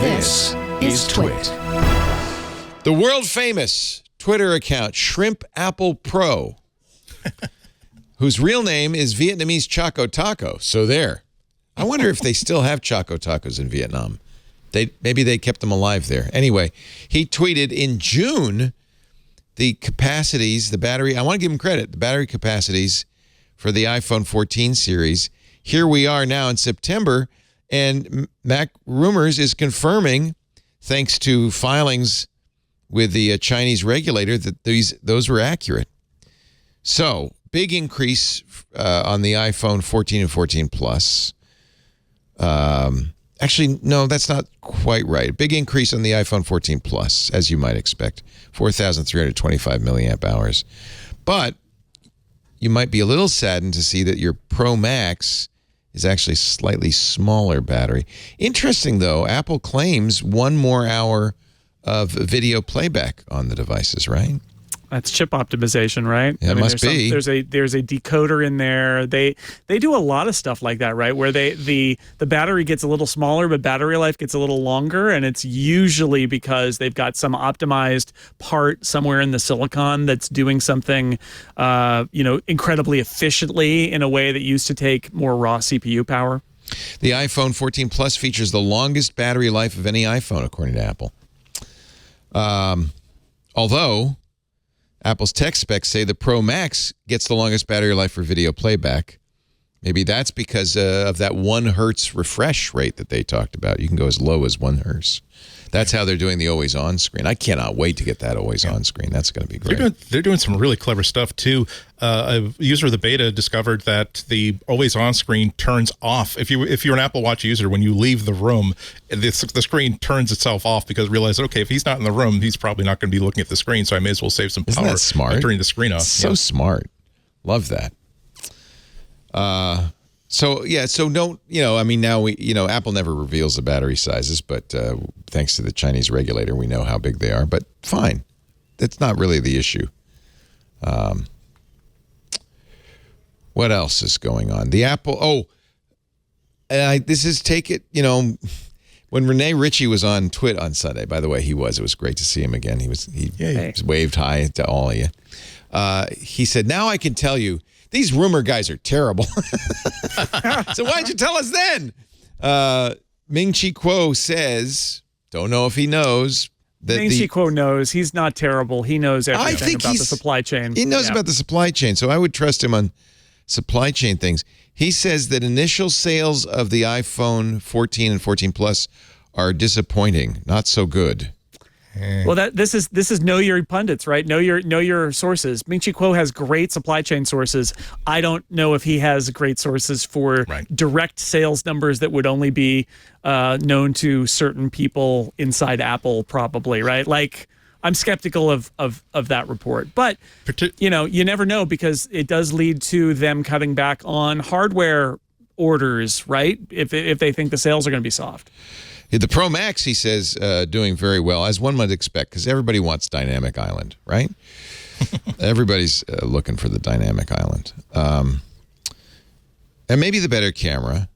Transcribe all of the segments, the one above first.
This is TWiT. The world-famous Twitter account Shrimp Apple Pro, whose real name is Vietnamese Choco Taco. So there. I wonder if they still have Choco Tacos in Vietnam. Maybe they kept them alive there. Anyway, he tweeted in June the capacities, the battery. I want to give him credit. The battery capacities for the iPhone 14 series. Here we are now in September, and Mac Rumors is confirming, thanks to filings with the Chinese regulator, that those were accurate. So, big increase on the iPhone 14 and 14 Plus. Actually, no, that's not quite right. Big increase on the iPhone 14 Plus, as you might expect, 4,325 milliamp hours. But you might be a little saddened to see that your Pro Max is actually slightly smaller battery. Interesting, though, Apple claims 1 more hour of video playback on the devices, right? That's chip optimization, right? Yeah, it must be. There's a decoder in there. They do a lot of stuff like that, right? Where the battery gets a little smaller, but battery life gets a little longer, and it's usually because they've got some optimized part somewhere in the silicon that's doing something, incredibly efficiently in a way that used to take more raw CPU power. The iPhone 14 Plus features the longest battery life of any iPhone, according to Apple. Although Apple's tech specs say the Pro Max gets the longest battery life for video playback. Maybe that's because of that 1 hertz refresh rate that they talked about. You can go as low as 1 hertz. That's how they're doing the always-on screen. I cannot wait to get that always-on screen. That's going to be great. They're doing some really clever stuff, too. A user of the beta discovered that the always-on screen turns off. If you're an Apple Watch user, when you leave the room, the screen turns itself off because it realizes, okay, if he's not in the room, he's probably not going to be looking at the screen, so I may as well save some power. Isn't that smart? By turning the screen off. So smart. Love that. So don't, now Apple never reveals the battery sizes, but thanks to the Chinese regulator, we know how big they are, but fine. That's not really the issue. What else is going on? The Apple, when Rene Ritchie was on TWiT on Sunday, by the way, it was great to see him again. He waved hi to all of you. He said, now I can tell you, these rumor guys are terrible. So why'd you tell us then? Ming-chi Kuo says, don't know if he knows. Ming-chi Kuo knows. He's not terrible. He knows everything about the supply chain. He knows about the supply chain, so I would trust him on supply chain things. He says that initial sales of the iPhone 14 and 14 Plus are disappointing, not so good. Well, this is know your pundits, right? Know your sources. Ming-chi Kuo has great supply chain sources. I don't know if he has great sources for direct sales numbers that would only be known to certain people inside Apple, probably, right? Like, I'm skeptical of that report, but you never know, because it does lead to them cutting back on hardware orders, right? If they think the sales are going to be soft. The Pro Max, he says, doing very well, as one might expect, because everybody wants Dynamic Island, right? Everybody's looking for the Dynamic Island. And maybe the better camera.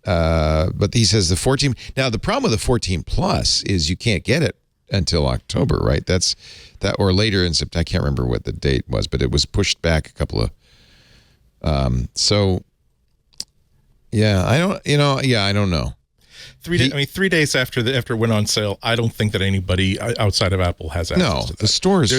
But he says the 14... Now, the problem with the 14 Plus is you can't get it until October, right? Or later in September. I can't remember what the date was, but it was pushed back a couple of... I don't know. 3 days after it went on sale, I don't think that anybody outside of Apple has access to that. The stores.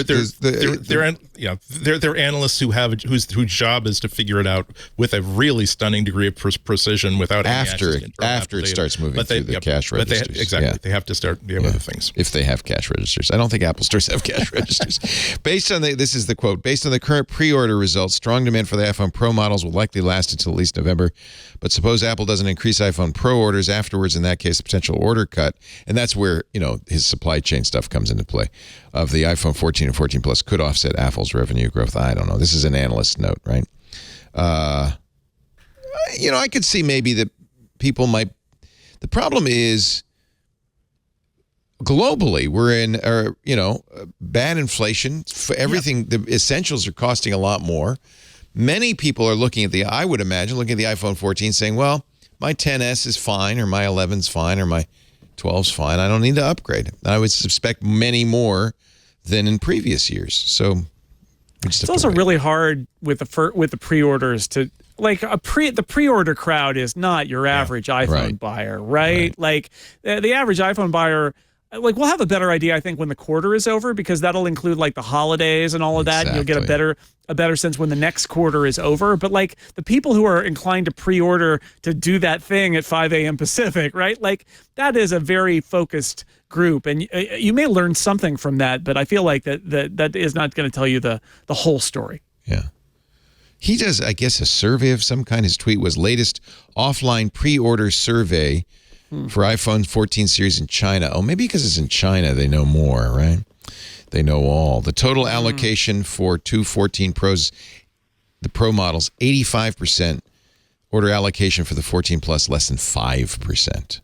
They're analysts whose job is to figure it out with a really stunning degree of precision without after it starts moving through the cash registers. They have to start the other things if they have cash registers. I don't think Apple stores have cash registers. This is the quote. Based on the current pre-order results, strong demand for the iPhone Pro models will likely last until at least November. But suppose Apple doesn't increase iPhone Pro orders afterwards. In that case, a potential order cut, and that's where his supply chain stuff comes into play, of the iPhone 14 and 14 Plus could offset Apple's revenue growth. I don't know. This is an analyst note, right? I could see maybe that people might. The problem is globally we're in bad inflation. For everything, the essentials are costing a lot more. Many people are looking at the iPhone 14 saying, well, my 10S is fine, or my 11's fine, or my 12's fine. I don't need to upgrade. I would suspect many more than in previous years. So it's also really hard with the pre-orders to the pre-order crowd is not your average iPhone buyer, right? Like the average iPhone buyer, like we'll have a better idea, I think, when the quarter is over, because that'll include like the holidays and all of that. And you'll get a better sense when the next quarter is over. But like the people who are inclined to pre-order to do that thing at 5 a.m. Pacific, right? Like that is a very focused group, and you may learn something from that. But I feel like that is not going to tell you the whole story. Yeah. He does, I guess, a survey of some kind. His tweet was latest offline pre-order survey for iPhone 14 series in China. Oh, maybe because it's in China, they know more, right? They know all. The total allocation for 14 Pros, the Pro models, 85%. Order allocation for the 14 Plus, less than 5%.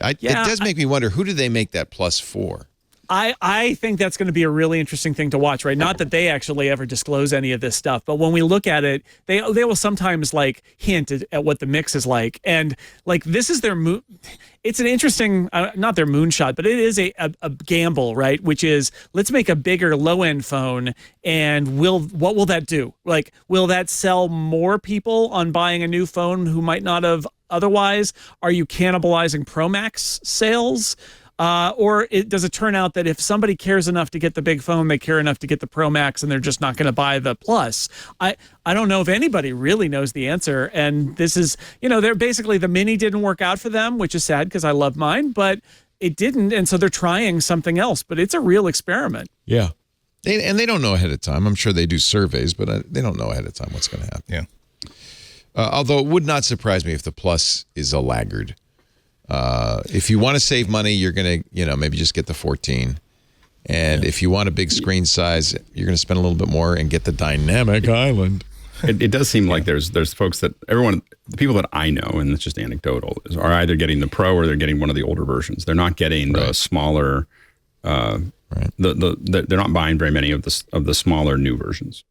It does make me wonder, who do they make that Plus for? I think that's going to be a really interesting thing to watch, right? Not that they actually ever disclose any of this stuff, but when we look at it, they will sometimes like hint at what the mix is like, and like this is their it's an interesting, not their moonshot, but it is a gamble, right? Which is, let's make a bigger low-end phone, and what will that do? Like, will that sell more people on buying a new phone who might not have otherwise? Are you cannibalizing Pro Max sales? Or does it turn out that if somebody cares enough to get the big phone, they care enough to get the Pro Max, and they're just not going to buy the Plus? I don't know if anybody really knows the answer. And this is, they're basically, the Mini didn't work out for them, which is sad because I love mine, but it didn't. And so they're trying something else, but it's a real experiment. Yeah. They don't know ahead of time. I'm sure they do surveys, but they don't know ahead of time what's going to happen. Yeah. Although it would not surprise me if the Plus is a laggard. If you want to save money, you're going to, maybe just get the 14. And if you want a big screen size, you're going to spend a little bit more and get the dynamic island. It does seem like there's folks that the people that I know, and it's just anecdotal, are either getting the Pro or they're getting one of the older versions. They're not getting the smaller, they're not buying very many of the smaller new versions.